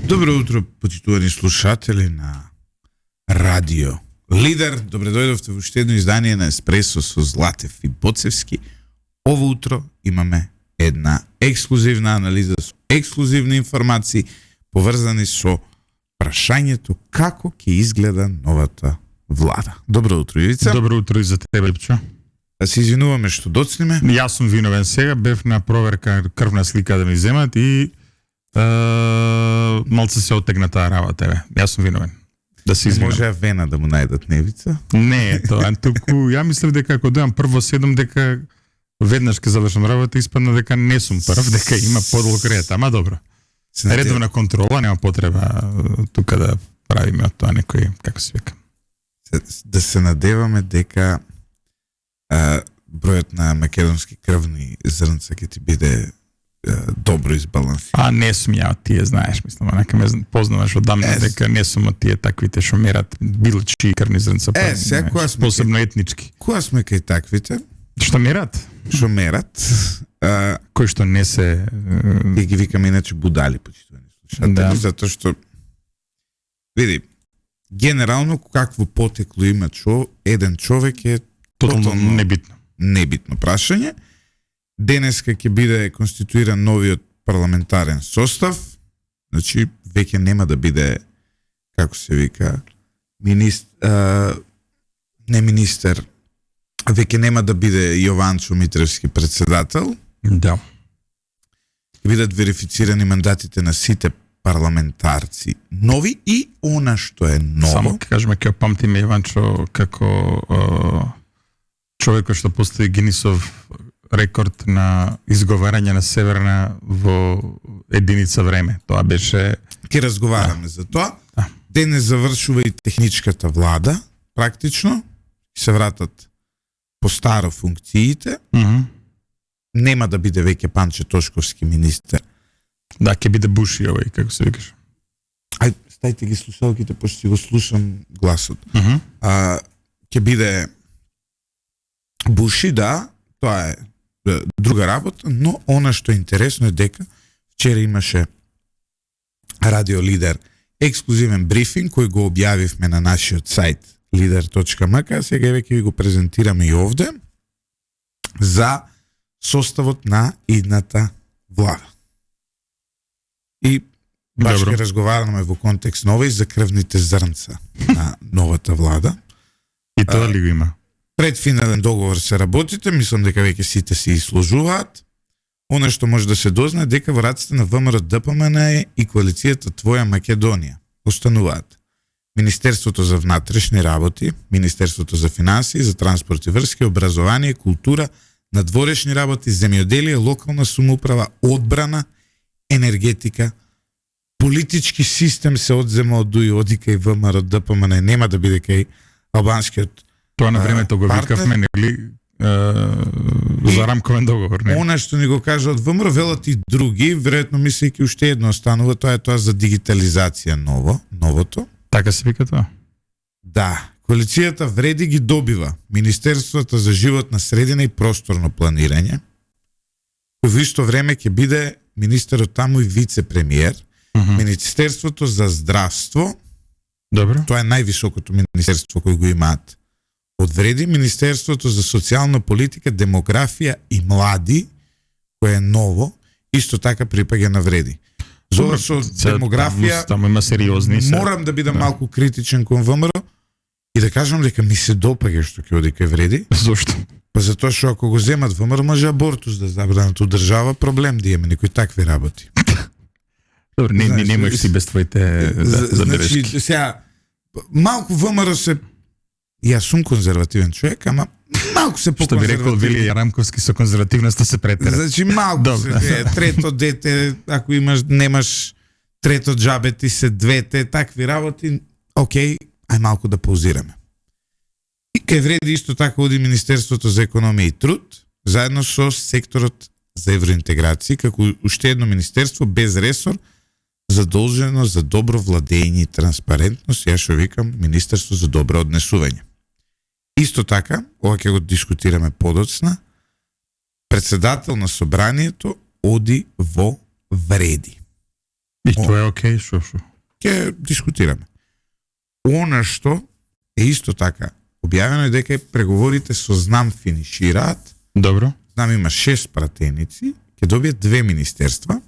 Добро утро, почитувани слушатели на Радио Лидер. Добре дојдовте во уште едно издание на Еспресо со Златев и Боцевски. Ово утро имаме една ексклузивна анализа со ексклузивни информации поврзани со прашањето како ќе изгледа новата влада. Добро утро, Ивица. Добро утро и за тебе, Липчо. Да се извинуваме што доцнеме. Јас сум виновен сега, бев на проверка крвна слика да ми земат и малце се оттегна таа работа, еве. Јас сум виновен. Да се извинам. Може вена да му најдат невица? Не е тоа, туку ја мислев дека ако дојам прво седам дека веднаш ќе завршам работа, испадна дека не сум прв, дека има подолг ред, ама добро. Редовна контрола, нема потреба тука да правиме од тоа некој, како се вика. Да се надеваме дека бројот на македонски крвни зрнца ќе ти биде добро избалансиран. А не сум ја од тие, знаеш, мислам, нека ме познаваш одамна дека не сум од тие таквите што мерат било чии крвни зрнца, посебно етнички. Кога сме кај таквите? Што мерат? Што мерат? Кои што не се ги викаме иначе будали, почитувани слушатели, да. Затоа што види, генерално какво потекло има еден човек е тотално небитно. Небитно прашање. Денеска ќе биде конституиран новиот парламентарен состав. Значи, веќе нема да биде, како се вика, не министер, веќе нема да биде Јованчо Митревски председател. Да. Ќе бидат верифицирани мандатите на сите парламентарци нови и она што е ново. Само ќе кажеме, ќе памтиме Јованчо како човекот што постави Гинисов рекорд на изговарање на Северна во единица време. Тоа беше... Ке разговараме за тоа. Денес завршува и техничката влада, практично. Се вратат по старо функциите. Нема да биде веќе Панче Тошковски министер. Да, ќе биде Буши овој, како се викаш. Ај, стајте ги слушалките, пошто си го слушам гласот. Ќе биде Буши, да, тоа е друга работа, но она што е интересно е дека вчера имаше Радио Лидер ексклузивен брифинг кој го објавивме на нашиот сајт lider.mk, сега веќе ви го презентираме и овде за составот на идната влада. И баш ќе разговараме во контекст нова и за крвните зрнца на новата влада. И тоа ли го има? Предфинален договор се работите, мислам дека веќе сите се изложуваат. Она што може да се дознае дека во раците на ВМРО ДПМН и коалицијата Твоја Македонија остануваат Министерството за внатрешни работи, Министерството за финансии, за транспорт и врски, образование, култура, надворешни работи, земјоделие, локална самоуправа, одбрана, енергетика, политички систем се одзема од ДУИ, оди кај ВМРО ДПМН, нема да биде кај албанскиот. Тоа на времето го викавме, нели, за рамковен договор, не? Она што ни го кажа од ВМРО, велат и други, веројатно мислејќи уште едно останува, тоа е тоа за дигитализација новото. Така се вика тоа? Да, коалицијата вреди ги добива Министерството за животна средина и просторно планирање, кој во исто време ќе биде министерот таму и вице-премиер, Министерството за здравство. Добро. Тоа е највисокото министерство кој го имаат одвреди, Министерството за социјална политика, демографија и млади, кое е ново, исто така припаѓа на вреди. Зова со демографија, таму има сериозни. Морам да бидам малку критичен кон ВМРО и да кажам дека ми се допаѓа што ќе оди кај вреди. Зошто? Па затоа што ако го земат ВМРО, може абортус да забранат од држава, проблем да имаме некои такви работи. Добро, не можеш си без твоите забелешки. Значи, сега, малку ВМРО се... Јас сум конзервативен човек, ама малку се по-конзервативен. Што би рекол Вили Јарамковски, со конзервативноста се претера. Значи, малку се, трето дете, ако немаш трето джабе, ти се двете, такви работи, окей, ај малку да паузираме. И кај вреди исто така оди Министерството за економија и труд, заедно со секторот за евроинтеграција, како уште едно министерство без ресор, задолжено за добро владење и транспарентност, ја што викам Министерство за добро однесување. Исто така, ова ќе го дискутираме подоцна, председател на собранието оди во вреди. И тоа е окей, шо. Ќе дискутираме. Она што е исто така, објавено е дека преговорите со ЗНАМ финишираат. Добро. ЗНАМ има 6 пратеници, ќе добијат 2 министерства.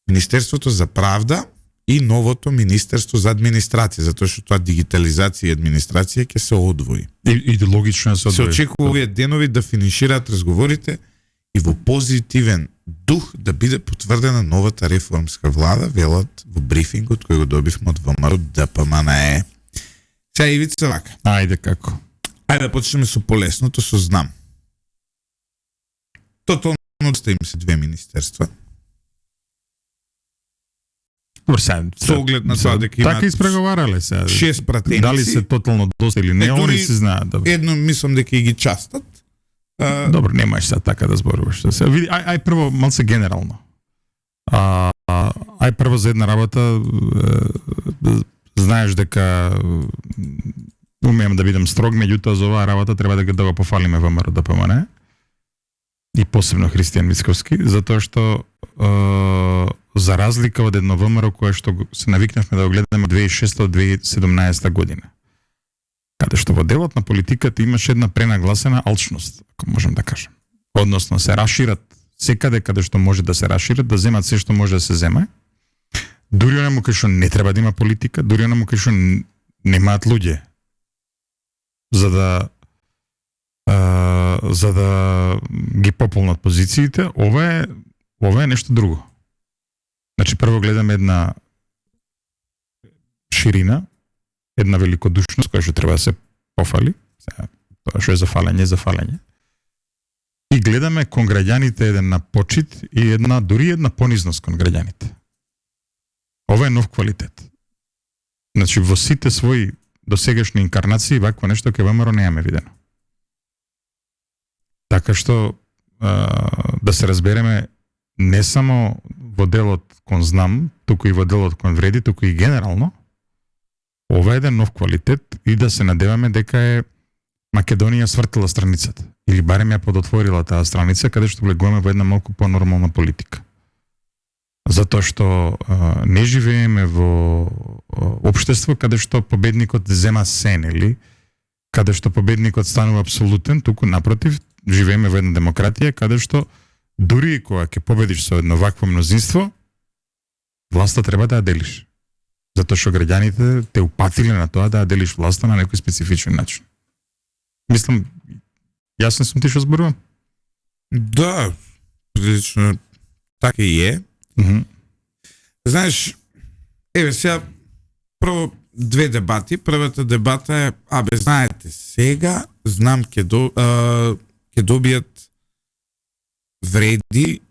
Министерството за правда и новото Министерство за администрација, затоа што тоа дигитализација и администрација ќе се одвои. И логично се Се одвои. очекува овие денови да финишираат разговорите и во позитивен дух да биде потврдена новата реформска влада, велат во брифингот кој го добивме од ВМРО ДПМНЕ. Сега Ивица вака. Ајде како. Ајде да почнеме со полесното, со ЗНАМ. Тотално им се 2 министерства. Добро, сега. Со оглед на тоа дека така имаат испреговарале сега. 6 пратеници. Дали се тотално доста или не, дури они се знаат. Добро. Едно мислам дека и ги частат. Добро, немаш сега така да зборуваш. Види, ај прво малце генерално. Ај прво за една работа знаеш дека умеам да бидам строг, меѓутоа за оваа работа треба да го пофалиме ВМРО ДПМНЕ и посебно Христијан Мицковски, затоа што за разлика од едно ВМРО кое што се навикнавме да го гледаме од 2006 до 2017 година, каде што во делот на политиката имаше една пренагласена алчност, ако можам да кажам. Односно се рашират секаде каде што може да се рашират, да земат се што може да се земе. Дури онаму кај што не треба да има политика, дури онаму кај што немаат луѓе за да ги пополнат позициите, ова е нешто друго. Значи прво гледаме една ширина, една великодушност која што треба да се пофали, тоа што е зафалење. И гледаме кон граѓаните еден на почит и дури една понизност кон граѓаните. Ова е нов квалитет. Значи во сите своји досегашни инкарнации вакво нешто кај ВМРО немаме видено. Така што да се разбереме не само во делот кон ЗНАМ, туку и во делот кон вреди, туку и генерално, ова е еден нов квалитет и да се надеваме дека е Македонија свртила страницата или барем ја подотворила таа страница каде што влегуваме во една малку понормална политика. Затоа што не живееме во општество каде што победникот зема се, нели? Каде што победникот станува апсолутен, туку напротив, живееме во една демократија каде што дури кога ќе победиш со едно вакво мнозинство, власта треба да ја делиш. Затоа што граѓаните те упатиле на тоа да ја делиш власта на некој специфичен начин. Мислам, јасно сум ти што зборувам? Да, прилично така и е. Знаеш, сега прво 2 дебати. Првата дебата е, знаете, сега знам ќе добијат вреди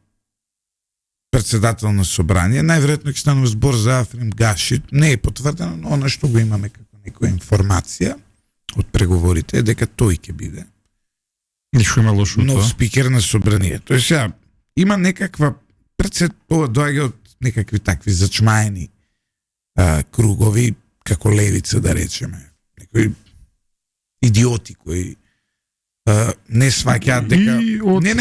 председател на собрание. Најверојатно ќе станува збор за Африм Гаши. Не е потврдено, но она што го имаме како некоја информација од преговорите е дека тој ќе биде. Ништо има лошо нов тоа. спикер на собранието. Тоест сега има некаква ова доаѓа од некакви такви зачмаени кругови, како левица да речеме. Некои идиоти кои не сваќаат дека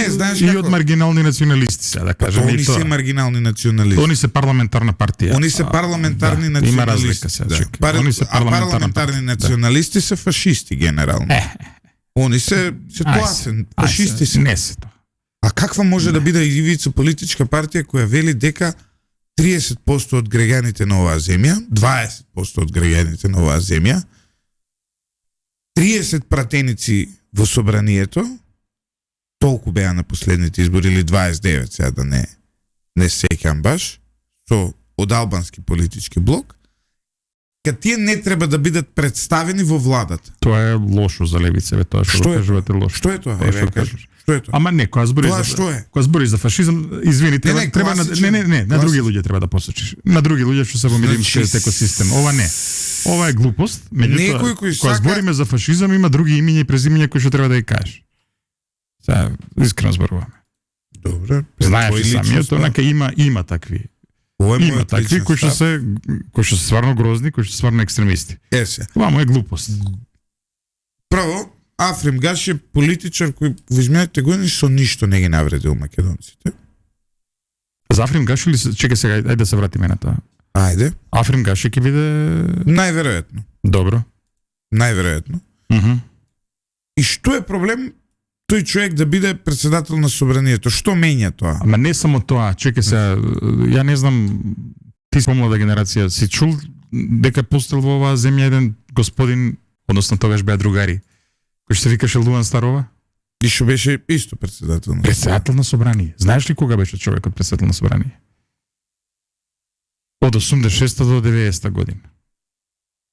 знаеш и како? од маргинални националисти, сега да кажеме Они и тоа. се маргинални националисти. Они се парламентарна партија. Они се парламентарни националисти. Има разлика сега, чекај. Они се парламентарни националисти се фашисти генерално. Они се тоа се фашисти се. Не се тоа. А каква може да биде ивица политичка партија која вели дека 30% од граѓаните на оваа земја, 20% од граѓаните на оваа земја, 30 пратеници во собранието, толку беа на последните избори, или 29, сега да не сеќам баш, од албански политички блок, кога тие не треба да бидат представени во владата. Тоа е лошо за левица, тоа што кажувате лошо. Што е тоа? Што е тоа? Ама не, кога збори Тоа за што е? Кога збори за фашизам, извини, треба на други луѓе треба да посочиш. На други луѓе што се во медиумскиот екосистем. Ова не. Ова е глупост, меѓутоа кога збориме за фашизам има други имиња и презимиња кои што треба да ги кажеш. Сега искрено зборуваме. Добре. Знаеш и самиот, онака има такви. Има такви кои што се стварно грозни, кои што се стварно екстремисти. Ова е глупост. Право, Африм Гаши е политичар кој во изминатите години со ништо не ги навредил македонците. За Африм Гаши ли чекай сега, ајде да се вратиме на тоа. Ајде. Африм Гаши ќе биде Најверојатно. добро. Најверојатно. И што е проблем тој човек да биде председател на собранието? Што менја тоа? Ама не само тоа, чекай се, ја не знам, ти си помлада генерација, си чул дека постел во оваа земја еден господин, односно тогаш беа другари, кој што се викаше Луан Старова? И што беше исто председател на Председател на собрание. Знаеш ли кога беше човекот председател на собрание? Од 86 до 90 година.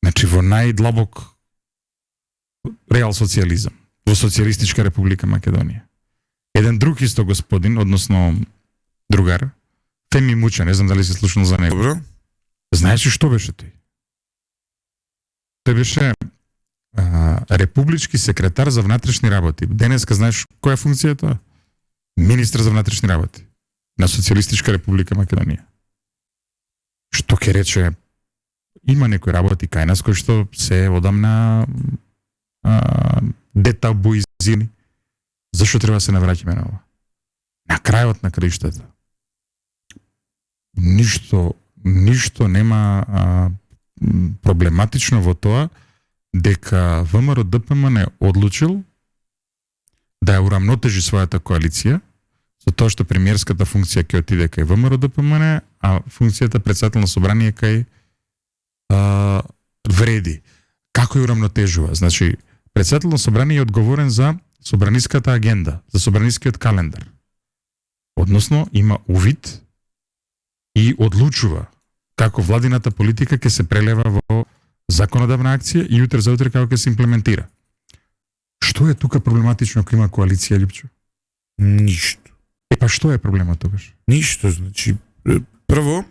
Значи во најдлабок реал социјализам, во Социјалистичка република Македонија. Еден друг исто господин, односно другар, Феми Муча, не знам дали си слушнал за него. Добро. Знаеш ли што беше тој? Тој беше републички секретар за внатрешни работи. Денеска знаеш која функција е тоа? Министар за внатрешни работи на Социјалистичка република Македонија. Што ќе рече, има некои работи кај нас кои што се одамна детабуизирани. Зашто треба да се навраќаме на ова? На крајот на краиштата. Ништо нема проблематично во тоа дека ВМРО ДПМН одлучил да ја урамнотежи својата коалиција со тоа што премиерската функција ќе отиде кај ВМРО ДПМН, а функцијата председател на собрание кај вреди. Како ја урамнотежува? Значи, председател на собрание е одговорен за собраниската агенда, за собранискиот календар. Односно, има увид и одлучува како владината политика ќе се прелева во законодавна акција и утре за утре како ќе се имплементира. Што е тука проблематично ако има коалиција, Липчо? Ништо. Па што е проблемот тогаш? Ништо, значи прво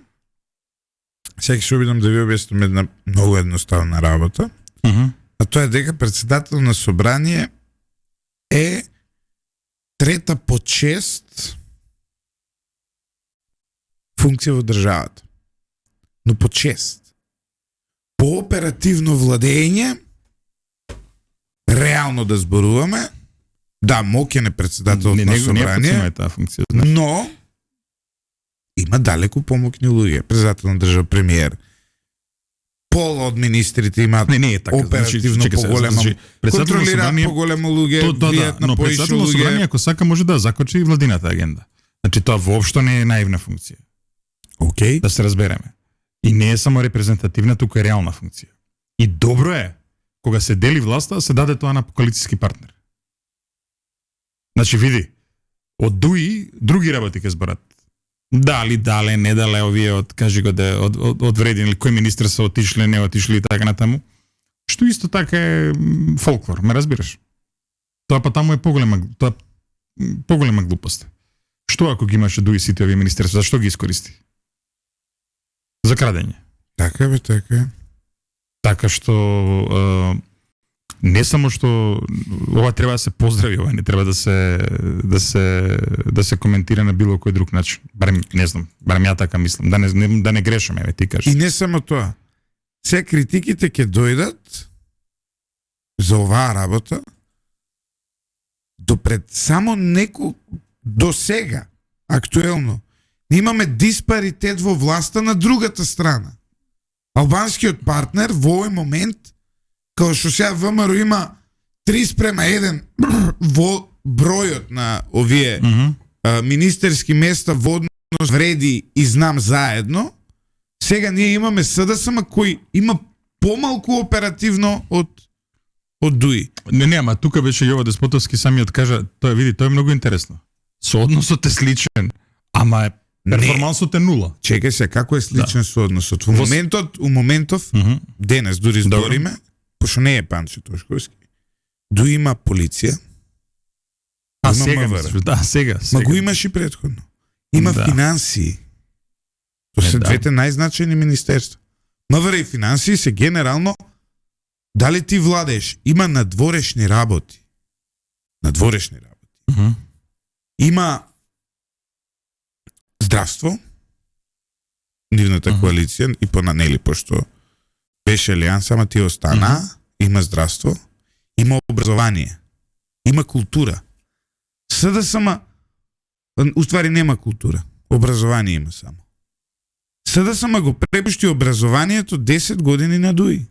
сега ќе се обидам да ви објаснам една многу едноставна работа. А тоа е дека председател на собрание е трета по чест функција во државата. Но по чест. По оперативно владење, реално да зборуваме, да, моќен е председател на собрание, не е таа функција, знаеш. но има далеку помоќни луѓе. Председател на држава, премиер, пола од министрите имаат не е така, оперативно поголема, контролираат поголемо луѓе, влијат на но поише председател на собрание луѓе. ако сака може да закочи и владината агенда. Значи тоа воопшто не е наивна функција. Океј. Да се разбереме. И не е само репрезентативна, туку е реална функција. И добро е кога се дели власта, се даде тоа на коалициски партнер. Значи види, од ДУИ други работи ќе зборат. Дали дале, не дале овие од кажи го да од вреден или кој министр се отишле, не отишле и така натаму. Што исто така е фолклор, ме разбираш? Тоа па таму е поголема глупост. Што ако ги имаше ДУИ сите овие министерства, зашто ги искористи? За крадење. Така бе, така е. Така што не само што ова треба да се поздрави, ова не треба да се коментира на било кој друг начин. Барем не знам, барем ја така мислам, да не грешам, еве ти кажеш. И не само тоа. Се критиките ќе дојдат за оваа работа допред само до сега, актуелно. Имаме диспаритет во власта на другата страна. Албанскиот партнер во овој момент, као што сега ВМРО има 3:1 во бројот на овие министерски места во однос вреди и знам заедно, сега ние имаме СДСМ кој има помалку оперативно од ДУИ. Не, ама тука беше Јова Деспотовски самиот кажа, тоа види, тоа е многу интересно. Соодносот е сличен, ама перформансот е нула. Чекај се, како е сличен соодносот? Во моментов, денес дури збориме, пошто не е Панчо Тошковски, ДУИ има полиција, сега. Ма го имаш и претходно. Има финансии. Тоа се двете најзначајни министерства. МВР и финансии се генерално, дали ти владееш, има надворешни работи. Има здравство, нивната коалиција, и понанели, пошто беше алијанса, ама ти остана, има здравство, има образование, има култура. СДСМ, уствари нема култура. Образование има само. СДСМ го препушти образованието 10 години на ДУИ.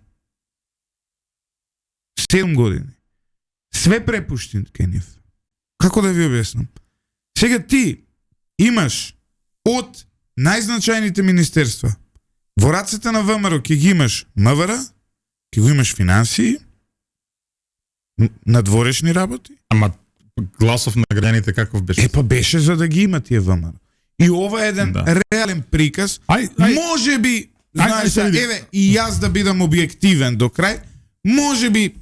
7 години. Све препушти кај нив. Како да ви објаснам? Сега ти имаш од најзначајните министерства во рацете на ВМРО ќе ги имаш МВР, ќе го имаш финансии, надворешни работи. Ама гласов на граѓаните каков беше? Па беше за да ги има тие ВМРО. И ова е еден реален приказ. Може би, знаеш, еве, и јас да бидам објективен до крај, може би,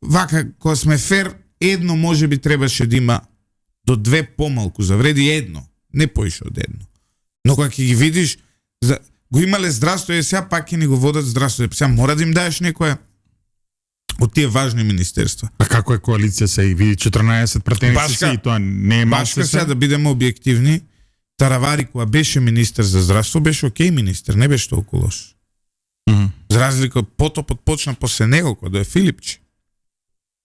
вака, кога сме фер, едно може би требаше да има до 2 помалку, завреди едно, не поише од едно. Но кога ќе ги видиш, го имале здравство, сега пак ќе ни го водат здравство, сега мора да им даеш некоја од тие важни министерства. А како е коалиција се и види 14 пратеници се и тоа не е малко се? Сега да бидеме објективни, Таравари кога беше министер за здравство, беше окей министер, не беше толку лош. За разлика потопот почна после него, кога е Филипчи.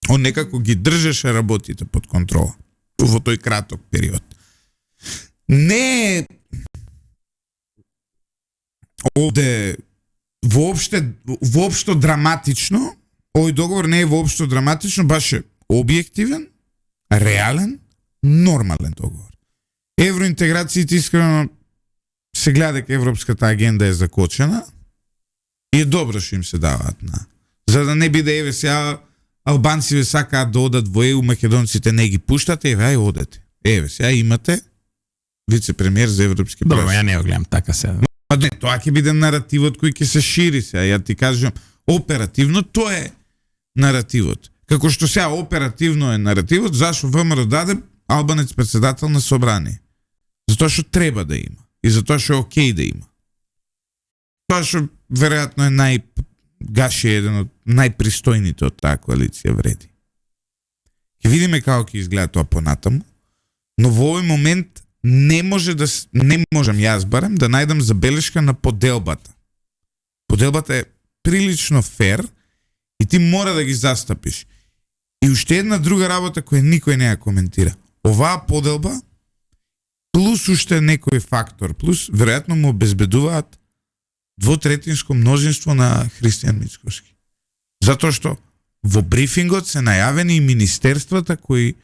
Он некако ги држеше работите под контрола во тој краток период. Не е овде воопшто драматично, овој договор не е воопшто драматично, баш е објективен, реален, нормален договор. Евроинтеграциите искрено се гледа дека европската агенда е закочена и е добро што им се даваат на. За да не биде еве сега албанци ве сакаат да одат во ЕУ, македонците не ги пуштат, еве ај одете. Еве сега имате вице-премиер за европски прашања. Добро, ја не го гледам така сега. Не, тоа ќе биде наративот кој ќе се шири сега. Ја ти кажам, оперативно тоа е наративот. Како што сега оперативно е наративот, зашо ВМРО даде албанец председател на собрание. Затоа што треба да има. И затоа што е окей да има. Тоа што веројатно е Гаши е еден од најпристојните од таа коалиција вреди. Ќе видиме како ќе изгледа тоа понатаму, но во овој момент не можам јас барем да најдам забелешка на поделбата. Поделбата е прилично фер и ти мора да ги застапиш. И уште една друга работа која никој не ја коментира. Оваа поделба плюс уште некој фактор, плюс веројатно му обезбедуваат двотретинско мнозинство на Христијан Мицкоски. Затоа што во брифингот се најавени и министерствата кои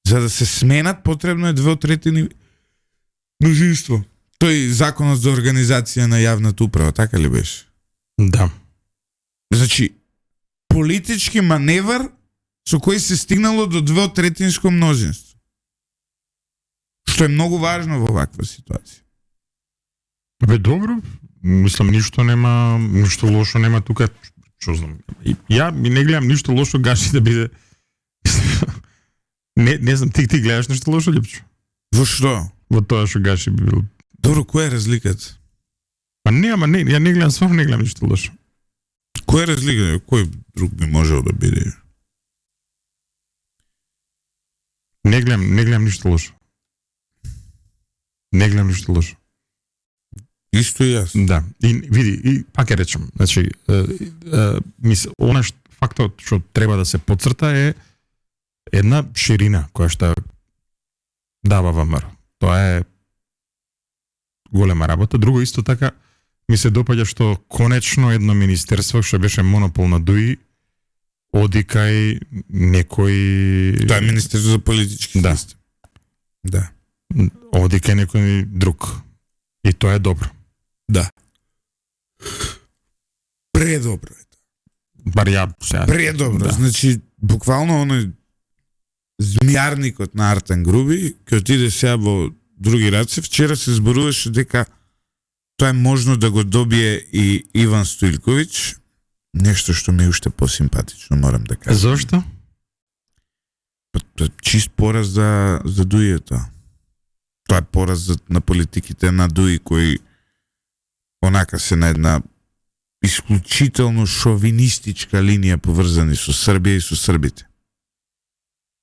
за да се сменат потребно е 2/3 мнозинство. Тој законот за организација на јавната управа, така ли беше? Да. Значи, политички маневар со кој се стигнало до 2/3 мнозинство. Што е многу важно во ваква ситуација. Бе, добро. Мислам, ништо лошо нема тука. Што знам. Ја не гледам ништо лошо Гаши да биде. не знам, ти гледаш нешто лошо, Лјупчо? Во што? Во тоа што Гаши би бил. Добро, која е разликата? Па не, ја не гледам, стварно не гледам ништо лошо. Која е разликата? Кој друг би можел да биде? Не гледам ништо лошо. Не гледам ништо лошо. Исто и јас. Да. И види, и пак ја речам, значи фактот што треба да се потцрта е една ширина која што дава ВМРО. Тоа е голема работа. Друго исто така ми се допаѓа што конечно едно министерство што беше монопол на ДУИ оди кај некој... Тоа е Министерство за политички систем. Да. Оди кај некој друг. И тоа е добро. Да. Предобро е тоа. Бар ја сега... Предобро. Да. Значи, буквално оној змијарникот на Артен Груби, кој отиде сега во други раце, вчера се зборуваше дека тоа е можно да го добие и Иван Стоилковиќ, нешто што ми е уште посимпатично, морам да кажам. Зошто? Чист пораз за Дуието. Тоа е пораз на политиките на Дуи, кои онака се на една исклучително шовинистичка линија поврзани со Србија и со србите.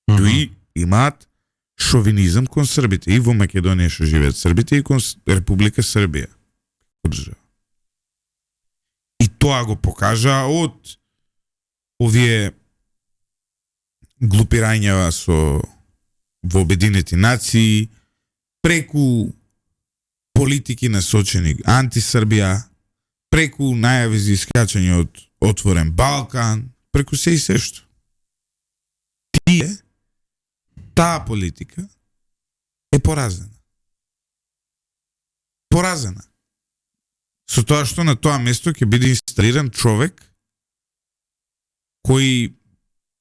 Дуи имаат шовинизам кон србите и во Македонија што живеат србите и кон Република Србија. И тоа го покажа од овие глупирањава во Обединети нации, преку политики насочени анти-Србија, преку најави за искачање од отворен Балкан, преку се и се што. Таа политика е поразена. Поразена. Со тоа што на тоа место ќе биде инсталиран човек кој,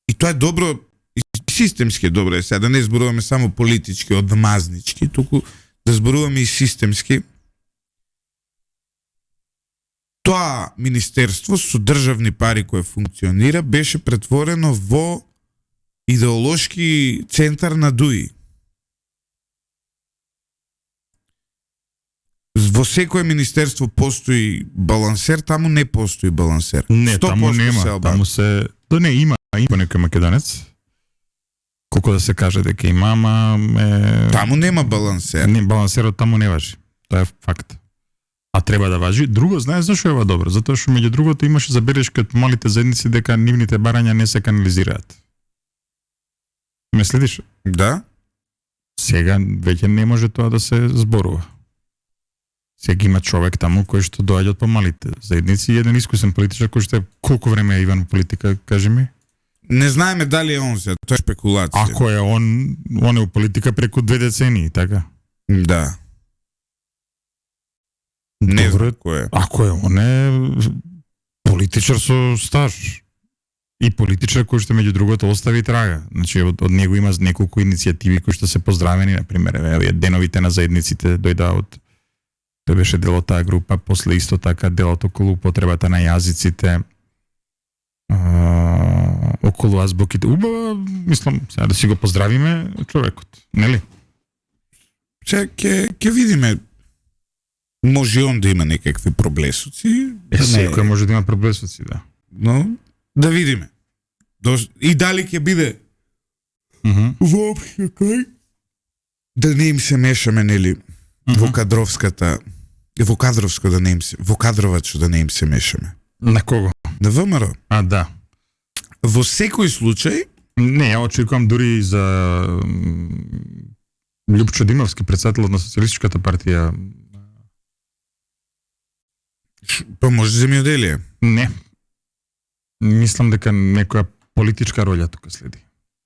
и тоа е добро, и системски е добро, сега да не зборуваме само политички, одмазнички, туку да зборуваме и системски. Тоа министерство со државни пари кое функционира беше претворено во идеолошки центар на ДУИ. Во секое министерство постои балансер, таму не постои балансер. Не, таму нема, таму се... Да не, има некој македонец. Колко да се каже дека има, ама... Таму нема балансер. Не, балансерот таму не важи. Тоа е факт. А треба да важи. Друго, знаеш зашо е ова добро? Затоа што меѓу другото имаше забелешки од малите заедници дека нивните барања не се канализираат. Ме следиш? Да. Сега веќе не може тоа да се зборува. Сега има човек таму кој што доаѓа од помалите заедници и еден искусен политичар кој што е колку време е Иван политика, кажи ми? Не знаеме дали е он се, тоа е спекулација. Ако е он е у политика преку 2 децении, така? Да. Не Добре, знам кој е. Ако е он е политичар со стаж. И политичар кој што меѓу другото остави трага. Значи од него има неколку иницијативи кои што се поздравени, на пример, деновите на заедниците дојда од тој беше дел од таа група, после исто така делот околу употребата на јазиците, околу азбуките. Убава, мислам, сега да си го поздравиме човекот, нели? Че ќе видиме. Може он да има некакви проблесоци. Секој може да има проблесоци, да. Но да видиме. И дали ќе биде воопшто кај да не им се мешаме, нели, во кадровската, во кадровско да не им се, во кадровачо да не им се мешаме. На кого? На ВМРО. А, да. Во секој случај, не, ја очекувам дури за Љупчо Димовски, председател на Социјалистичката партија. па може земјоделие. Не. Мислам дека некоја политичка роља тука следи.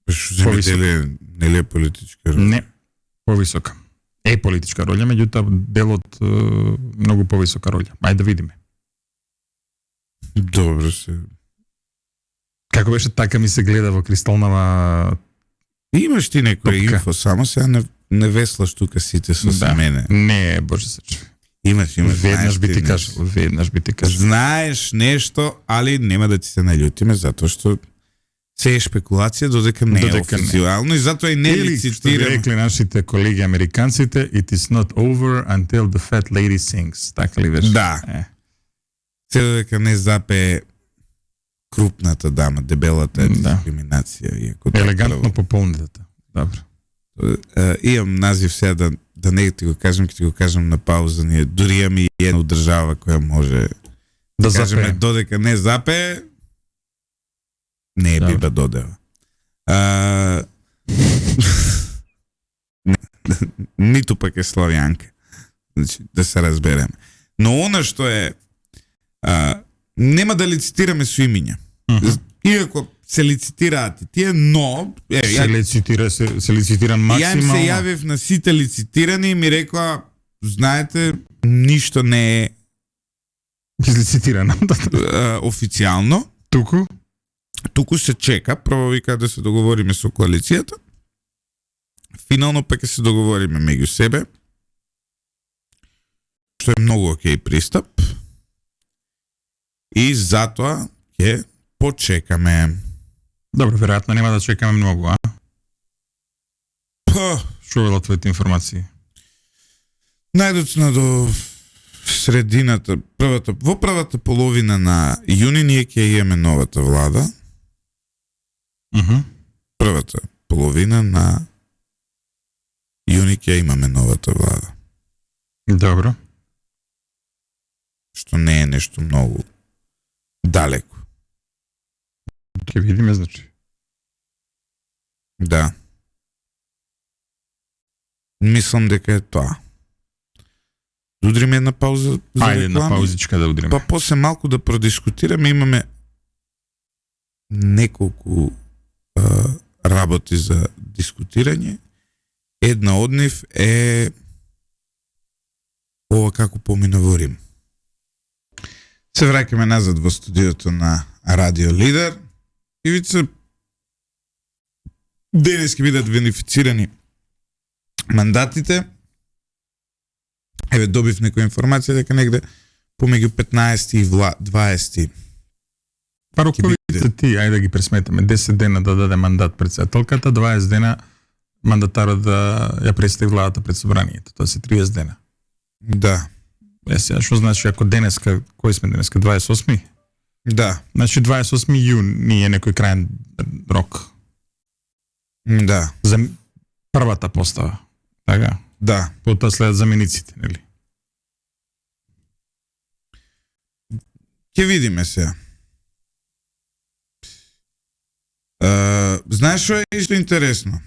Земјоделие нели е политичка роља? Не, повисока. Е политичка роља, меѓутоа делот многу повисока роља. Ајде да видиме. Добро се. Како беше така ми се гледа во кристалнава... Имаш ти некој топка. инфо, само сега не веслаш тука сите со мене. Не, боже се чуе. Имаш. Веднаш би ти кажал, веднаш би ти кажал. Знаеш нешто, али нема да ти се наљутиме, затоа што се е шпекулација додека не е официјално и затоа и не Што би лицитирам. рекли нашите колеги американците, it is not over until the fat lady sings. Така ли беше? Да. Се додека не запее крупната дама, дебелата е дискриминација. Иако елегантно пополнетата. Добро. Имам назив сега да не ти го кажам, ќе ти го кажам на пауза. Ние дури имаме и една држава која може да кажеме додека не запее, не е биба додева. Ниту пак е славјанка. Значи, да се разбереме. Но она што е нема да лицитираме со имиња. Иако се лицитираат и тие, но се лицитира максимално. Ја им се јавив на сите лицитирани и ми рекоа, знаете, ништо не е излицитирано официјално. Туку се чека, прво вика да се договориме со коалицијата. Финално пак ќе се договориме меѓу себе. Што е многу окей пристап. И затоа ќе почекаме. Добро, веројатно нема да чекаме многу, а? Што велат твоите информации? Најдоцна до средината, во првата половина на јуни ние ќе имаме новата влада. Првата половина на јуни ќе имаме новата влада. Добро. Што не е нешто многу далеко. Ќе видиме, значи. Да. Мислам дека е тоа. да удриме една пауза за Ајде на реклама. паузичка да удриме. Па после малку да продискутираме, имаме неколку работи за дискутирање. Една од нив е ова како помина во Рим. Се враќаме назад во студиото на Радио Лидер. Ивица, денес ќе бидат бенефицирани мандатите. Еве, добив некоја информација дека негде помеѓу 15 и 20. Па роковите ти, ајде да ги пресметаме, 10 дена да даде мандат председателката, 20 дена мандатарот да ја представи владата пред собранието. Тоа се 30 дена. Да. Сега, што значи ако денеска, кој сме денеска, 28? Да. Значи 28 јуни е некој крајен рок. Да. За првата постава. Така? Да. Потоа следат замениците, нели? Ќе видиме сега. Знаеш што е исто интересно?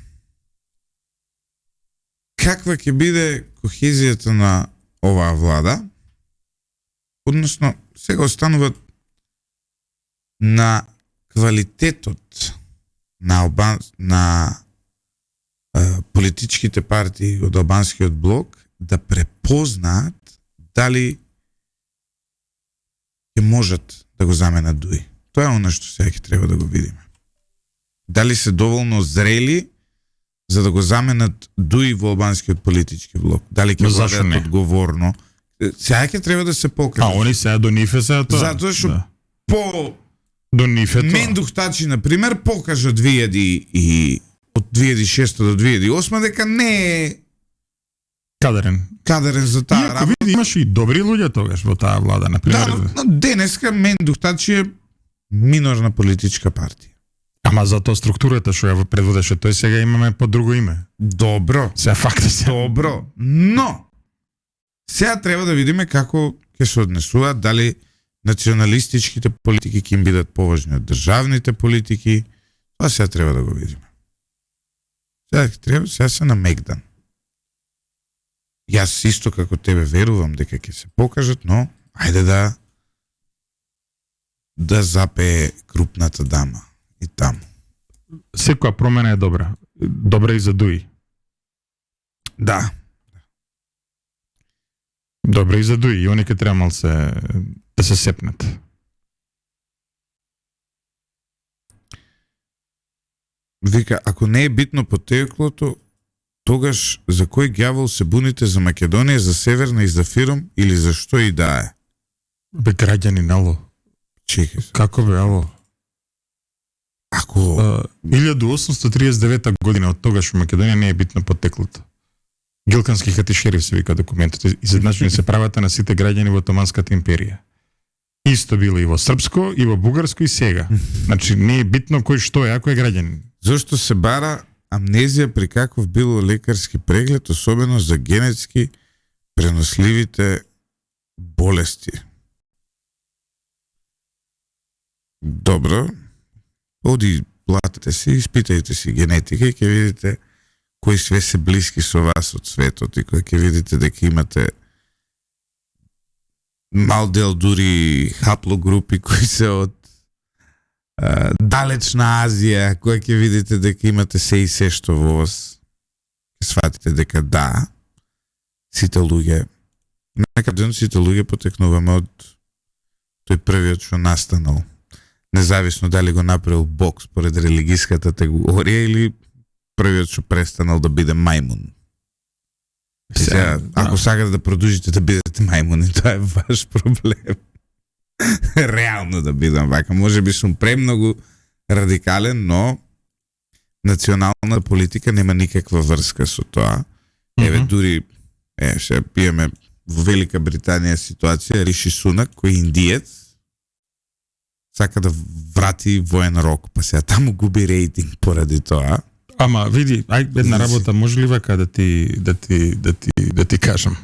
Каква ќе биде кохезијата на оваа влада? Односно, сега остануват на квалитетот на политичките партии од албанскиот блок да препознаат дали ќе можат да го заменат Дуи. Тоа е оно што сега ќе треба да го видиме. Дали се доволно зрели за да го заменат Дуи во албанскиот политички блок. Дали ќе владеат одговорно. Сега ќе треба да се покаже. Они сега до нив е сега тоа. Затоа што по до нив е тоа. Мендух Тачи, например, покажа од 2006 до 2008 дека не е кадарен за таа работа. Иако види, имаше и добри луѓе тогаш во таа влада, например. Да, но денеска Мендух Тачи е минорна политичка партија. Ама затоа структурата што ја предводеше тој, сега имаме по друго име. Добро. Сега факт е. Добро. Но сега треба да видиме како ќе се однесуваат, дали националистичките политики ќе им бидат поважни од државните политики. Тоа сега треба да го видиме. Сега се на Мегдан. Јас исто како тебе верувам дека ќе се покажат, но ајде да запее крупната дама и таму. Секоја промена е добра. Добра и за Дуи. Да. Добра и за Дуи. И они ке треба мал да се сепнат. Вика, ако не е битно потеклото, тогаш за кој ѓавол се буните за Македонија, за Северна и за Фиром или за што и да е? Бе, граѓани, нало. Чекай. Како бе, ало? Ако 1839 година од тогаш во Македонија не е битно потеклото. Гилкански хатишериф се вика документите, изедначени се правата на сите граѓани во Отоманската империја. Исто било и во српско, и во бугарско, и сега. Значи не е битно кој што е, ако е граѓанин. Зошто се бара амнезија при каков било лекарски преглед, особено за генетски преносливите болести? Добро. Оди, платите си, испитајте си генетика и ќе видите кои све се блиски со вас од светот и кои ќе видите дека имате мал дел дури хаплогрупи кои се од далечна Азија, кои ќе видите дека имате се и се што во вас. Ќе сватите дека да, сите луѓе, некаде сите луѓе потекнуваме од тој првиот што настанал. Независно дали го направил Бог според религиската теорија или првиот што престанал да биде мајмун. Сега, ако сакате да продолжите да бидете мајмуни, тоа е ваш проблем. Реално да бидам вака. Може би сум премногу радикален, но национална политика нема никаква врска со тоа. Еве, дури сега пиеме во Велика Британија ситуација, Риши Сунак, кој е индиец, сака да врати воен рок, па сега таму губи рейтинг поради тоа. Ама види, една работа може ли вака да ти кажам?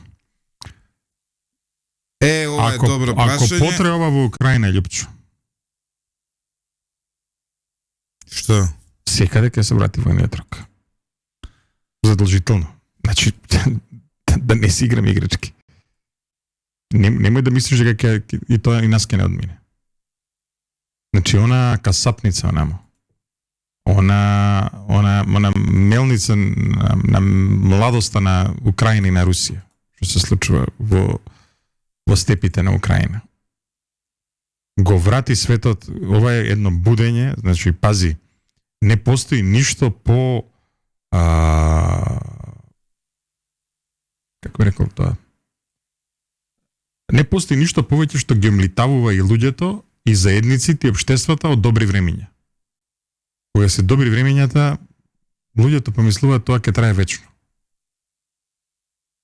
Ова е добро прашање. Ако потреба во Украина, Љупчо. Што? Секаде ќе се врати војниот рок. Задолжително. Значи, да не си играм играчки. Немој да мислиш дека и тоа и нас ќе не одмине. Значи, она касапница онамо. Она мелница на младоста на Украина и на Русија, што се случува во степите на Украина. Го врати светот, ова е едно будење, значи, пази, не постои ништо по како рекол тоа? Не постои ништо повеќе што ги млитавува и луѓето, и заедниците, и општествата од добри времиња. Кога се добри времињата, луѓето помислуваат тоа ќе трае вечно.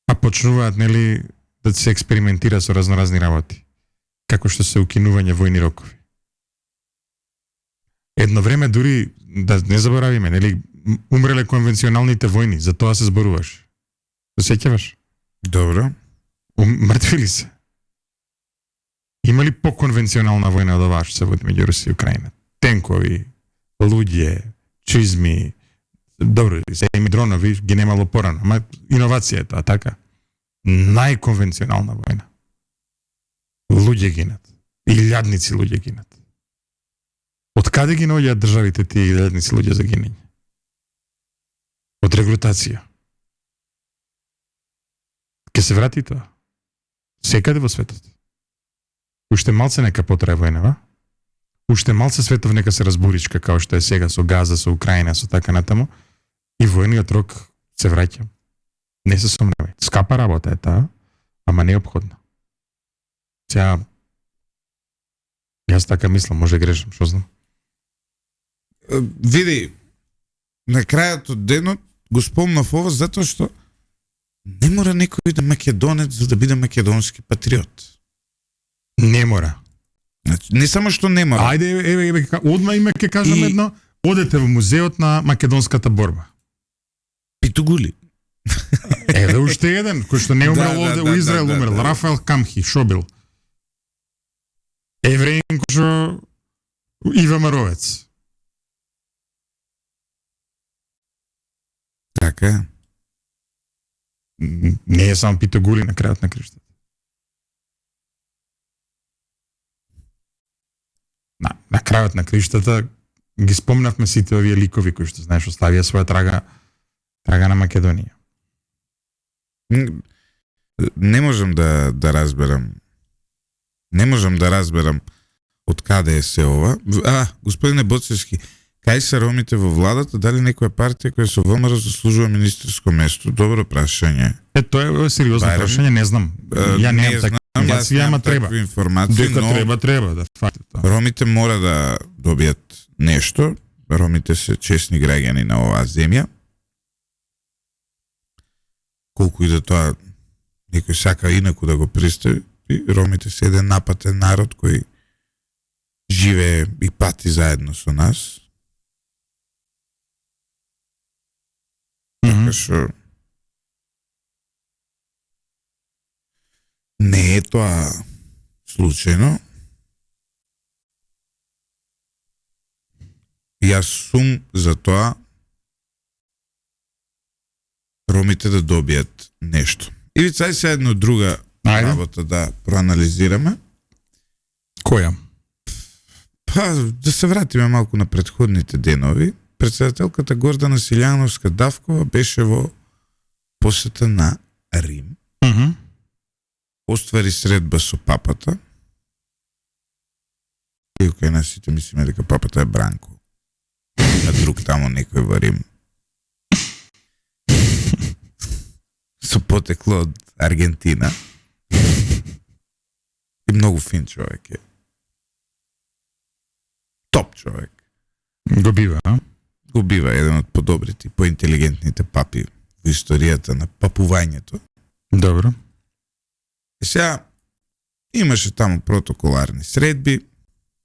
А почнуваат, нели, да се експериментира со разноразни работи, како што се укинување војни рокови. Едно време дури, да не заборавиме, нели, умреле конвенционалните војни, за тоа се зборуваше. Сеќаваш? Добро. Мртви ли се? Има ли по-конвенционална војна од оваа што се води меѓу Русија и Украина? Тенкови, луѓе, чизми, добро, се и дронови ги немало порано, ама иновација е тоа, така? Најконвенционална војна. Луѓе гинат. Илјадници луѓе гинат. Од каде ги наоѓаат државите тие илјадници луѓе за гинење? Од регрутација. Ке се врати тоа? Секаде во светот. Уште малце нека потрае војна, ва? Уште малце светов нека се разбуричка, како што е сега со Газа, со Украина, со така натаму, и војниот рок се враќа. Не се сомневај. Скапа работа е таа, ама неопходна. Сега, јас така мислам, може грешам, што знам. Види, на крајот од денот го спомнав ова затоа што не мора некој да македонец за да биде македонски патриот. Не мора. Значи, не само што не мора. Ајде, еве, одма име ќе кажам едно, одете во музеот на македонската борба. Питугули. Еве уште еден, кој што не умрел овде во Израел, умрел. Рафаел Камхи, шо бил? Евреин кој што Ива Маровец. Така е. Не е само Питугули на крајот на криштата. На крајот на криштата ги спомнавме сите овие ликови кои што знаеш оставија своја трага на Македонија. Не можам да разберам. Не можам да разберам од каде е се ова. Господине Боцевски, кај се ромите во владата, дали некоја партија која со ВМРО заслужува министерско место? Добро прашање. Тоа е сериозно прашање, не знам. Ја немам таква информација, ама треба. Дека но треба да фати тоа. Ромите мора да добијат нешто. Ромите се честни граѓани на оваа земја. Колку и да тоа некој сака инаку да го представи, ромите се еден напатен народ кој живее и пати заедно со нас. Така што не е тоа случајно. Јас сум за тоа ромите да добијат нешто. Ивица, ај се една друга работа да проанализираме. Која? Па, да се вратиме малку на претходните денови. Председателката Гордана Силјановска-Давкова беше во посета на Рим. Оствари средба со папата. И кај нас сите мислиме дека папата е Бранко. А друг тамо некој во Рим. Со потекло од Аргентина. И многу фин човек е. Топ човек. Го бива, а? Го бива еден од подобрите и поинтелигентните папи во историјата на папувањето. Добро. И сега имаше таму протоколарни средби.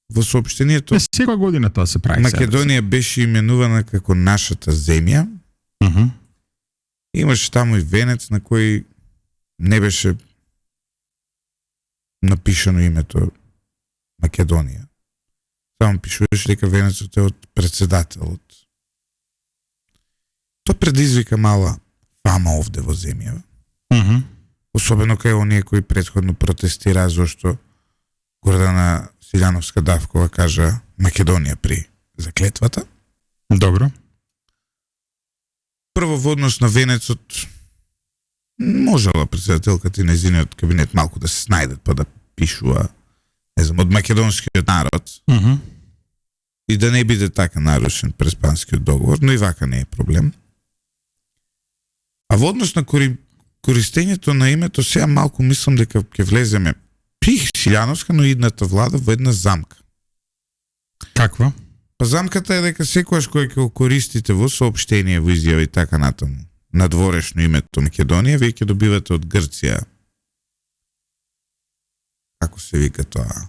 Во соопштението секоја година тоа се прави. Македонија беше именувана како нашата земја. Имаше таму и венец на кој не беше напишано името Македонија. Само пишуваше дека венецот е од председателот. Тоа предизвика мала фама овде во земјава. особено кај оние кои претходно протестираа зашто Гордана Силјановска Давкова кажа Македонија при заклетвата. Добро. Прво во однос на венецот можела председателката и нејзиниот кабинет малку да се снајдат па да пишува, не знам, од македонскиот народ и да не биде така нарушен преспанскиот договор, но и вака не е проблем. А во однос на користењето на името, сега малку мислам дека ќе влеземе при Силјановска, но идната влада во една замка. Каква? Па замката е дека секојаш кој ќе го користите во соопштение, во изјава и така натаму, надворешно името Македонија, вие ќе добивате од Грција, како се вика тоа,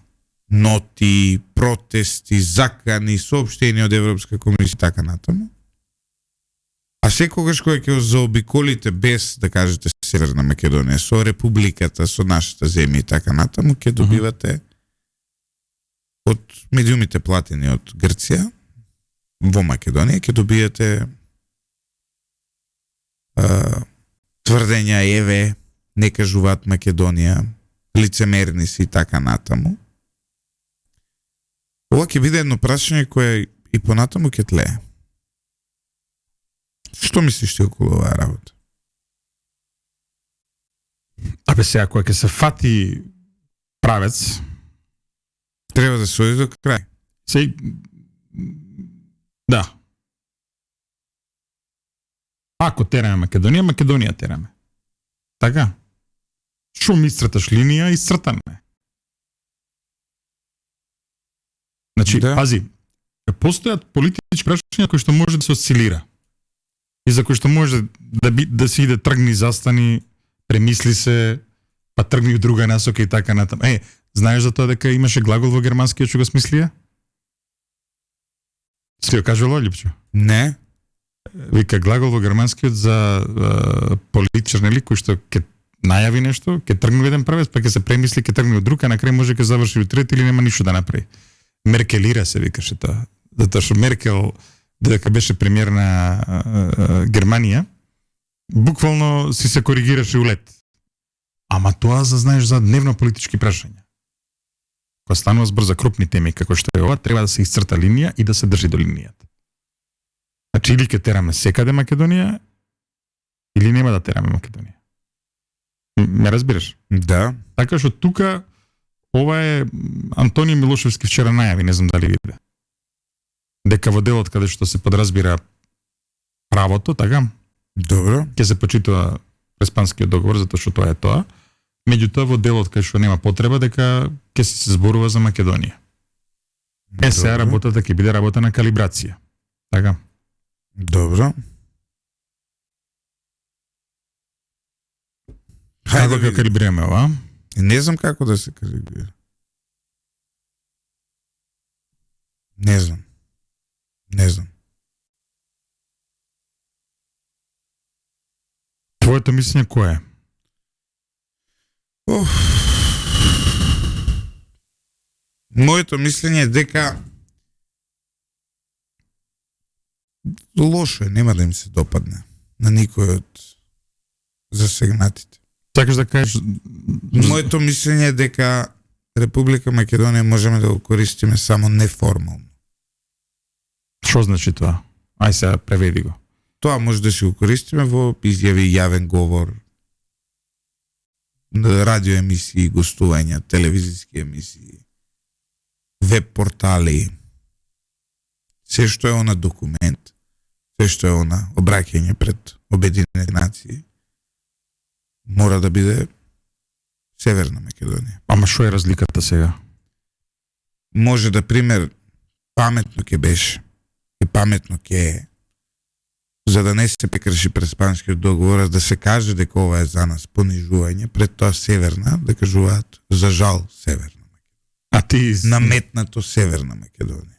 ноти, протести, закани, соопштени од Европска комисија и така натаму. А секогаш кој ќе заобиколите без да кажете Северна Македонија, со републиката, со нашата земја и така натаму, ќе добивате од медиумите платени од Грција во Македонија, ќе добиете тврдења еве, не кажуваат Македонија, лицемерни си и така натаму. Ова ќе биде едно прашање кое и понатаму ќе тлее. Што мислиш ти околу оваа работа? Абе сега, кој ќе се фати правец, Треба да се оди до крај. се... Да. Ако тераме Македонија, Македонија тераме. Така? Шо ми исцрташ линија, исцртаме. Значи, Да. пази, постојат политички прашања кои што може да се осцилира. И за кои што може да се иде тргни, застани, премисли се, па тргни у друга насока и така натаму. Знаеш за тоа дека имаше глагол во германскиот што го смислија? Си го кажувал, Липчо? Не? Вика глагол во германскиот за политичар, нели, кој што ќе најави нешто, ќе тргне еден правец, па ќе се премисли, ќе тргне од друг, а на крај може ќе заврши у трет или нема ништо да направи. Меркелира се викаше тоа. Затоа што Меркел, додека беше премиер на Германија, буквално си се коригираше у лет. Ама тоа знаеш за дневно политички прашања. Кога станува збор за крупни теми како што е ова, треба да се исцрта линија и да се држи до линијата. Значи или ќе тераме секаде Македонија, или нема да тераме Македонија. Ме разбираш? Да. Така што тука ова е Антони Милошевски вчера најави, не знам дали виде. Дека во делот каде што се подразбира правото, така, Добро. ќе се почитува преспанскиот договор, затоа што тоа е тоа. Меѓутоа во делот кај што нема потреба дека ќе се зборува за Македонија. Сега Добро. работата ќе биде работа на калибрација. Така. Добро. Како Хајде ќе види. калибрираме ова? Не знам како да се калибрира. Не знам. Не знам. Твоето мислење кое е? Моето мислење е дека лошо е, нема да им се допадне на никој од засегнатите. Сакаш да кажеш Моето мислење е дека Република Македонија можеме да го користиме само неформално. што значи тоа? Ај сега преведи го. Тоа може да се го користиме во изјави, јавен говор, радио емисии, гостувања, телевизиски емисии, веб портали, се што е она документ, се што е она обраќање пред Обединените нации, мора да биде Северна Македонија. Ама што е разликата сега? Може да пример паметно ќе беше и паметно ќе е, за да не се прекрши преспанскиот договор, а да се каже дека ова е за нас понижување, пред тоа Северна, да кажуваат за жал Северна Македонија. А ти Наметнато Северна Македонија.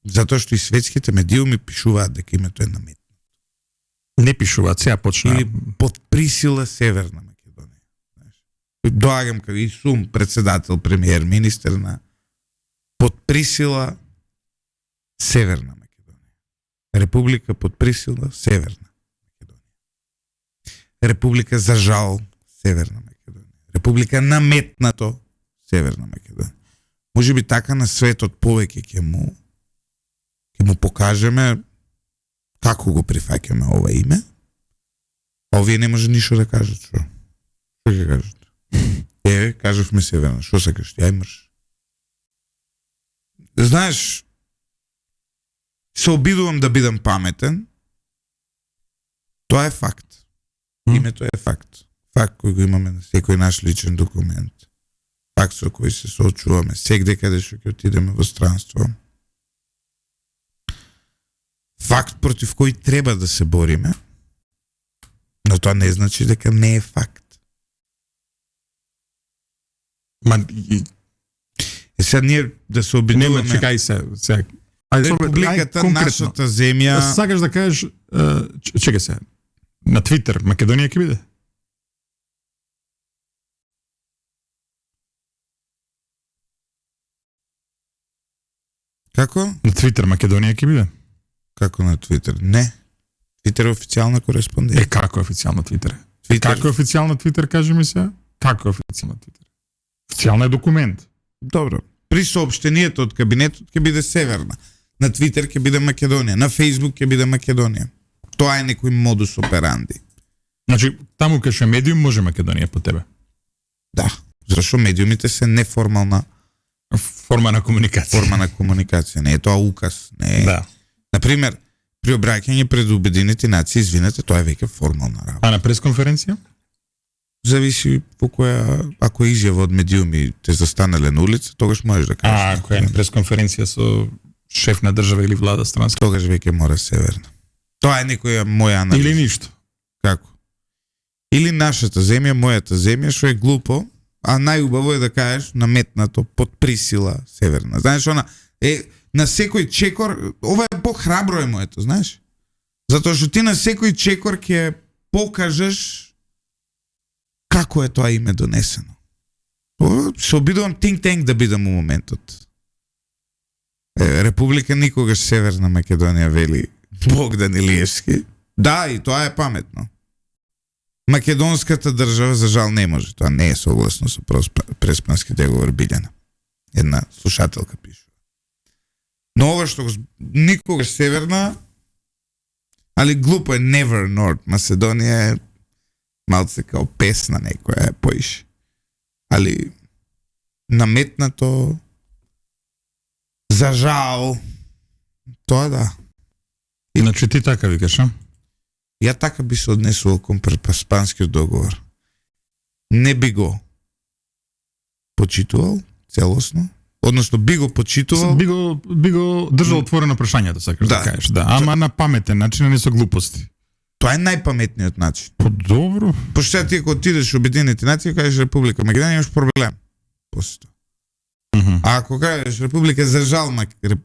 Затоа што и светските медиуми пишуваат дека името е наметнато. не пишуваат, сега почна. Или под присила Северна Македонија. Доаѓам кај и сум председател, премиер, министер на под присила Северна Македонија. Република под присила Северна Македонија. Република за жал Северна Македонија. Република наметнато Северна Македонија. Може би така на светот повеќе ќе му покажеме како го прифаќаме ова име. А овие не може ништо да кажат, што? Што ќе кажат? Кажавме Северна, што сакаш ти, ај мрш. Знаеш, се обидувам да бидам паметен. Тоа е факт. Името е факт. Факт кој го имаме на секој наш личен документ. Факт со кој се соочуваме сегде каде што ќе отидеме во странство. Факт против кој треба да се бориме, но тоа не значи дека не е факт. Сега ние да се обидуваме... Нема, чекај се. Републиката, нашата земја... Сакаш да кажеш... Чекај се. На Твитер, Македонија ќе биде? Како? На Твитер, Македонија ќе биде? Како на Твитер? Не. Твитер е официјална кореспонденција. Како е официјална Твитер? Твитер... Како е официјална Твитер, кажи ми се? Како е официјална Твитер? Официјална е документ. Добро. При сообштението од кабинетот ќе биде Северна. На Твитер ќе биде Македонија. На Фејсбук ќе биде Македонија. Тоа е некој модус операнди. Значи, таму кај што е медиум може Македонија по тебе? Да. Зашто медиумите се неформална форма на комуникација. Не е тоа указ. Не е. Да. Например, при обраќање пред Обединените нации, извинете, тоа е веќе формална работа. А на пресконференција? Зависи по која, ако изјава од медиуми те застанале на улица, тогаш можеш да кажеш. А, ако е на пресконференција со шеф на држава или влада странска? Тогаш веќе мора Северна. Тоа е некоја моја анализа. Или ништо. Како? Или нашата земја, мојата земја, што е глупо, а најубаво е да кажеш наметнато под присила Северна. Знаеш, она е на секој чекор, ова е похрабро е моето, знаеш? Затоа што ти на секој чекор ќе покажеш како е тоа име донесено. Се обидувам think-tank да бидам у моментот. Република никогаш Северна Македонија, вели Богдан Илиевски. Да, и тоа е паметно. Македонската држава за жал не може. Тоа не е согласно со Преспански договор Билјана. Една слушателка пише. Но ова што никогаш Северна, али глупо е Never North Macedonија е малце као песна некоја е поише. Али наметнато за жал тоа да. Иначе ти така викаш, а? Ја така би се однесувал кон Преспанскиот договор. Не би го почитувал целосно, односно би го почитувал. Би го држал отворено прашањето, сакаш да кажеш, да. Ама на паметен начин, не со глупости. Тоа е најпаметниот начин. Добро. Пошто ти ако отидеш во Обединените нации, кажеш Република Македонија, имаш проблем. После. А ако кажеш Република за жал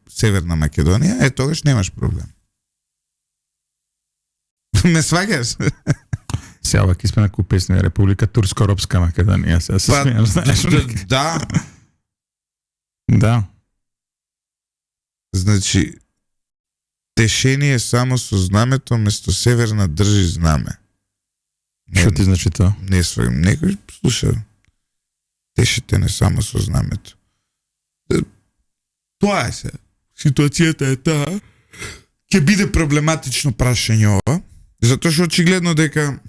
Северна Македонија, тогаш немаш проблем. Ме сваѓаш? Сега ова ќе спена ку песна Република Турско-Ропска Македонија, сега се смејам, знаеш. Да. Да. Значи, тешение само со знамето, место Северна држи знаме. Што ти значи тоа? Не сваѓам. Некој слуша. Тешете не само со знамето. Тоа е се. Ситуацијата е таа. Ќе биде проблематично прашање ова, затоа што очигледно дека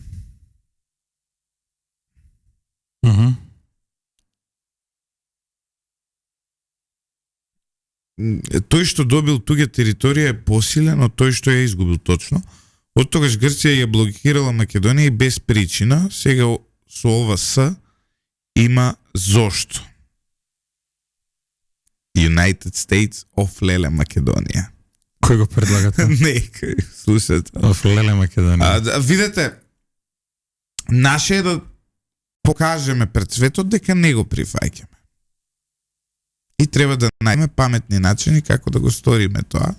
тој што добил туѓа територија е посилен од тој што ја изгубил точно. Од тогаш Грција ја блокирала Македонија и без причина, сега со ова С има зошто. United States of Леле Македонија. Кој го предлагате? Некој, слушате. Of Леле Македонија. Видете, наше е да покажеме пред светот дека не го прифаќаме. И треба да најдеме паметни начини како да го сториме тоа.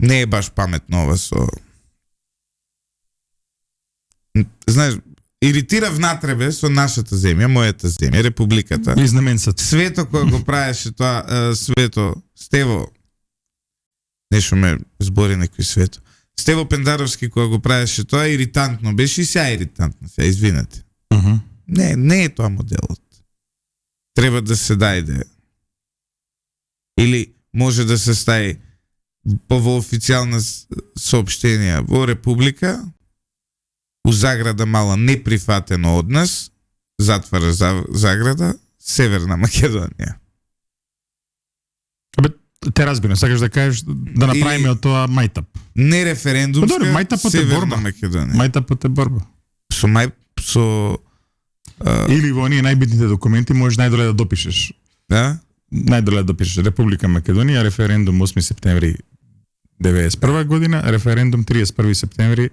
Не е баш паметно ова со... Знаеш, иритира внатре со нашата земја, мојата земја, републиката. И знаменцата. Свето кој го правеше тоа, Свето, Стево, нешто ме збори некој Свето. Стево Пендаровски кога го правеше тоа, иритантно беше и сега иритантно. Сега извинете. Не е тоа моделот. Треба да се дајде. Или може да се стаи во официјална сообщенија во Република, у заграда мала неприфатено од нас, затвара заграда, Северна Македонија. Те разбирам, сакаш да кажеш да направиме од тоа мајтап. Не референдумска, Северна Македонија. Мајтапот е борба. Или во оние најбитните документи можеш најдоле да допишеш. Да? Најдоле да допишеш Република Македонија, референдум 8 септември 1991 година, референдум 31 септември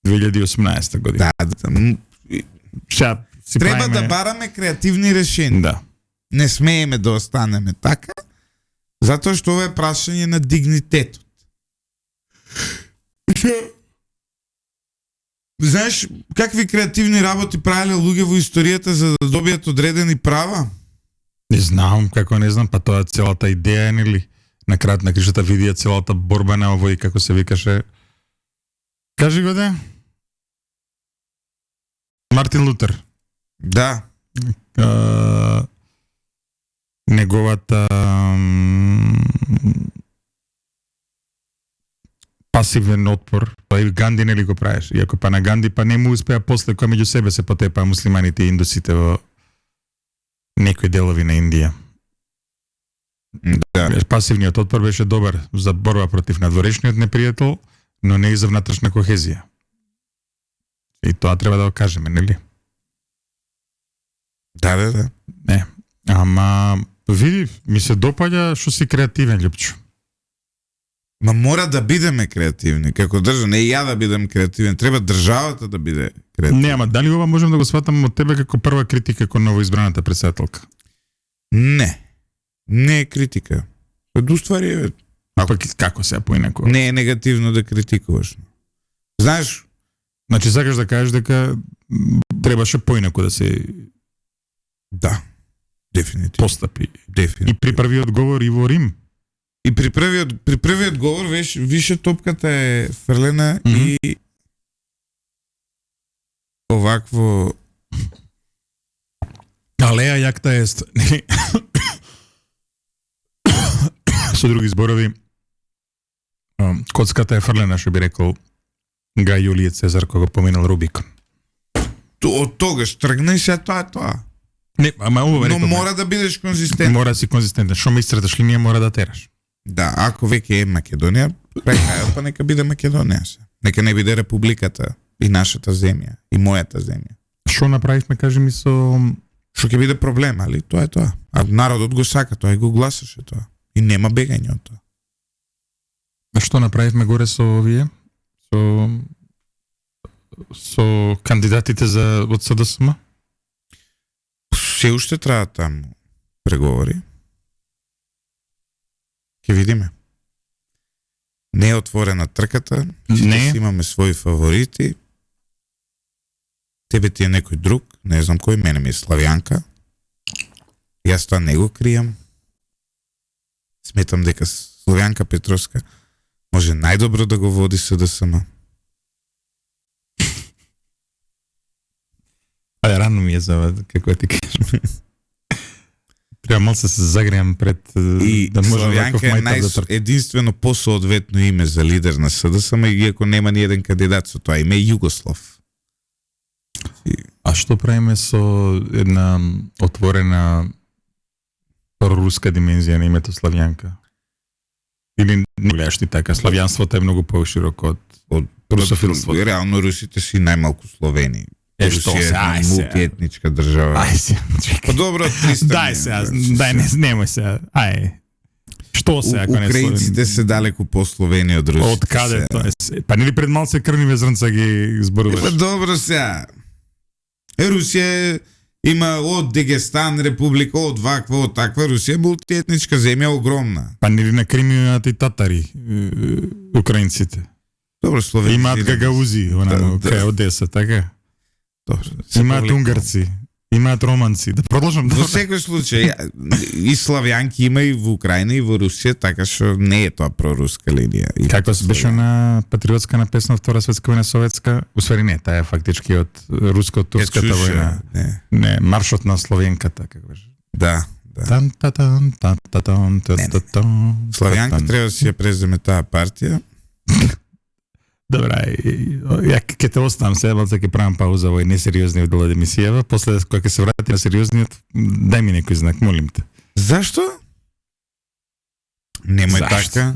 2018 година. Да. Треба да бараме креативни решенија. Да. Не смееме да останеме така, затоа што ова е прашање на дигнитетот. Знаеш какви креативни работи правеле луѓе во историјата за да добијат одредени права? Не знам, како не знам, па тоа целата идеја, нели? На крајот на кришата видија целата борба на овој, како се викаше. Кажи го да? Мартин Лутер. Да. Неговата пасивен отпор, па и Ганди нели го правиш. Иако па на Ганди па не му успеа после кога меѓу себе се потепаа муслиманите и индусите во некои делови на Индија. Да. Пасивниот отпор беше добар за борба против надворешниот непријател, но не и за внатрешна кохезија. И тоа треба да го кажеме, нели? Да. Не. Ама види, ми се допаѓа што си креативен, Љупчо. Ма мора да бидеме креативни, како држава, не и ја да бидем креативен, треба државата да биде креативна. Не, ама дали ова можем да го сватам од тебе како прва критика кон новоизбраната претседателка? Не е критика. Уствари е... Како се поинако? Не е негативно да критикуваш. Знаеш... Значи, сакаш да кажеш дека требаше поинако да се... Да, дефинитивно. Постапи. Дефинитивно. И при првиот говор и во Рим. И при првиот говор више топката е фрлена и овакво... Алеја јакта е... Со други зборови, коцката е фрлена, што би рекол Гај Јулије Цезар кога поминал Рубикон. Од тогаш тргна и се тоа. Не, ама ова но мора да бидеш конзистентен. Мора да си конзистентен. Што ме истраташ линија мора да тераш. Да, ако веќе е Македонија, па нека биде Македонија. Нека не биде републиката и нашата земја, и мојата земја. Што направивме, кажи ми, со... Што ќе биде проблем, али тоа е тоа. А народот го сака тоа и го гласаше тоа. И нема бегање од тоа. А што направивме горе со овие? Со кандидатите за од СДСМ? Се уште траат таму преговори. Ќе видиме. Не е отворена трката, не. Имаме своји фаворити. Тебе ти е некој друг, не знам кој, мене ми е Славјанка. Јас тоа не го кријам. Сметам дека Славјанка Петровска може најдобро да го води СДСМ. Ајде, рано ми е за како ти кажам. Треба мал се загреам пред и да може Славјанка е единствено посоодветно име за лидер на СДСМ, иако нема ни еден кандидат со тоа име, Југослав. А што правиме со една отворена проруска димензија на името Славјанка? Или не гледаш ти така? Славјанството е многу пошироко од русофилството. Реално русите си најмалку словени. Што се, ај се. Мултиетничка држава. Ај се. Па добро, дај се, немој се. Ај. Што се ако не украинците се далеку по-словени од русите. Од каде тоа е? Па нели пред малце крвни зрнца ги зборуваш? Па добро сега. Русија има од Дагестан, република, од ваква, од таква. Русија мултиетничка земја огромна. Па нели на Крим имаат и татари, украинците. Добро, словени. Имаат гагаузи, кај Одеса, така? Добро. Имаат унгарци. Имаат романци. Да продолжам. Во секој случај, и славјанки има и во Украина и во Русија, така што не е тоа проруска линија. Како се беше на патриотска напесна Втора светска војна советска? Уствари не, таа е фактички од руско-турската војна. Не, маршот на Словенката, како беше. Да. Тан та тан та та тан та та тан. Славјанка треба да си ја преземе таа партија. Добра, ја ќе те оставам сега, ќе правам пауза во несериозниот дел од емисијава, после кога ќе се врати на сериозниот, дај ми некој знак, молим те. Зашто? Немој така.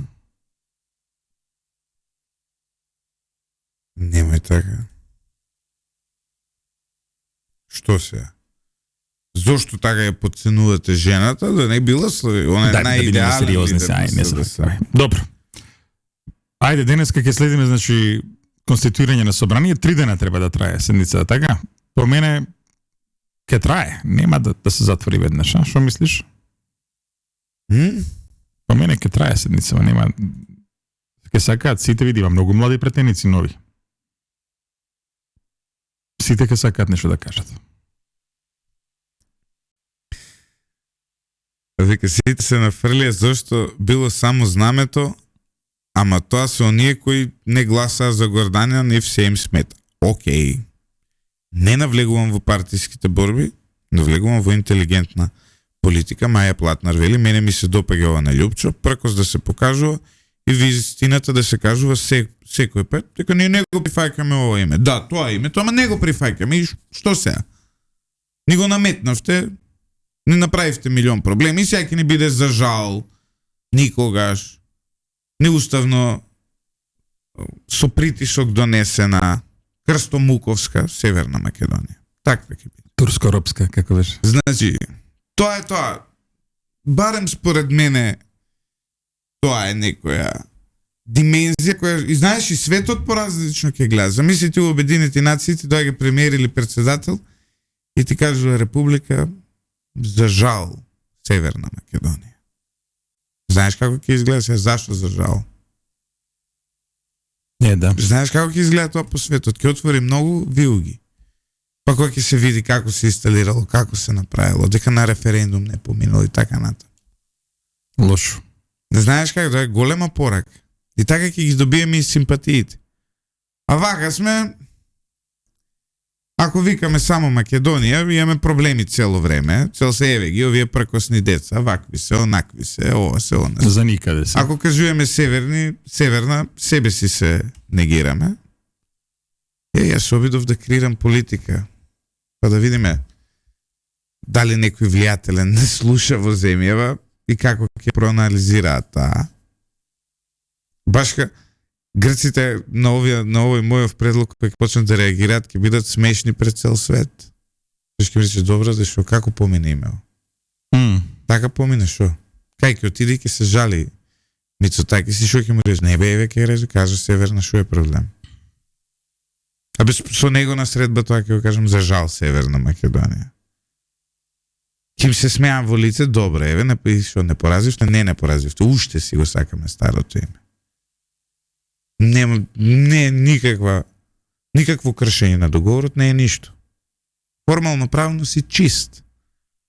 Немој така. Што се? Зошто така ја подценувате жената, да не била она е најидеална. Сериозни се. Добро. Ајде, денеска ќе следиме, значи, конституирање на собрание, 3 дена треба да трае седницата, така? По мене ќе трае, нема да се затвори веднаш, а? Што мислиш? По мене ќе трае седницава, нема... Ќе сакаат, сите види, има многу млади претеници, нови. Сите ќе сакаат нешто да кажат. Вика, сите се нафрлија зашто било само знамето, ама тоа се оние кои не гласаа за Гордања, не все им смета. Океј. Не навлегувам во партиските борби, навлегувам во интелигентна политика. Маја Платнар вели, мене ми се допаѓа ова на Љупчо, пркос да се покажува и вистината да се кажува секој пет, дека ние не го прифаќаме ова име. Да, тоа името, ама не го прифаќаме. И што сега? Ни го наметнавте, не направивте милион проблеми, и сега ќе ни биде за жал никогаш неуставно со притисок донесена Крстомуковска Северна Македонија. Таква ќе биде. Турско-ропска, како беше? Значи, тоа е тоа. Барем според мене тоа е некоја димензија која, и знаеш, и светот поразлично ќе гледа. Замислите у Обединети нациите, доаѓа премиер или председател и ти кажува Република, за жал, Северна Македонија. Знаеш како ќе изгледа сега? Зашто за жал? Не, да. Знаеш како ќе изгледа тоа по светот? Ќе отвори многу вилги. Па кога ќе се види како се инсталирало, како се направило, дека на референдум не поминало и така натаму. Лошо. Не знаеш како, тоа е голема порака. И така ќе ги добиеме и симпатиите. А вака сме, ако викаме само Македонија, имаме проблеми цело време, цел се еве ги, овие пркосни деца, вакви се, онакви се, ова се, она се. За никаде се. Ако кажуваме северна, себе си се негираме. Јас се обидов да креирам политика, па да видиме дали некој влијателен не слуша во земјава и како ќе проанализираат таа. Башка грците на овој мојов предлог кој ќе почнат да реагираат, ќе бидат смешни пред цел свет. Ќе мислиш, добро, зашто како помине имео? Така помине, шо? Кај ќе отиде и ќе се жали Мицотаки си, шо ќе му рече? Не бе, еве ќе реже, кажа Северна, шо е проблем? Абе, со него на средба тоа ќе го кажам за жал Северна Македонија. Ким се смеам во лице, добре, еве, не поразивте? Не поразивте, уште си го сакаме старото име. Не никакво кршење на договорот, не е ништо. Формално правно си чист.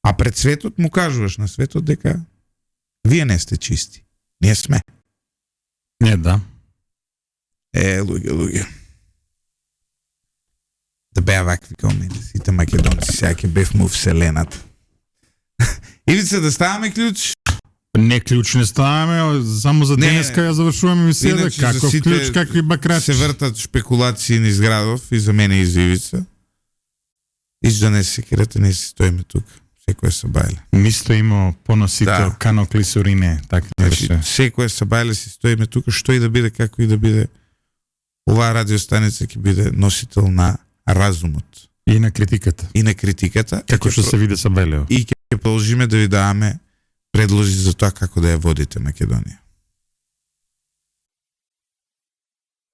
А пред светот му кажуваш на светот дека вие не сте чисти. Ние сме. Не, да. Луѓе. Да беа вакви као мене, сите македонци, сега ќе бевме у вселената. Ивица, да ставаме клjuč? Не клjuč не ставаме, само за денеска ја завршуваме мисијата, како клjuč, какви бакрачи. Се вртат шпекулации низ градов и за мене и за Ивица. И за не се керете, не си стоиме тук. Секој са бајле. Ми стоимо поносител, да. Кано клисурине, така значи, секој са бајле, си стоиме тука, што и да биде, како и да биде. Оваа радиостаница ќе биде носител на разумот. И на критиката. И на критиката. Како што се виде са бајлео. И ќе продолжиме да ви даваме предлози за тоа како да ја водите Македонија.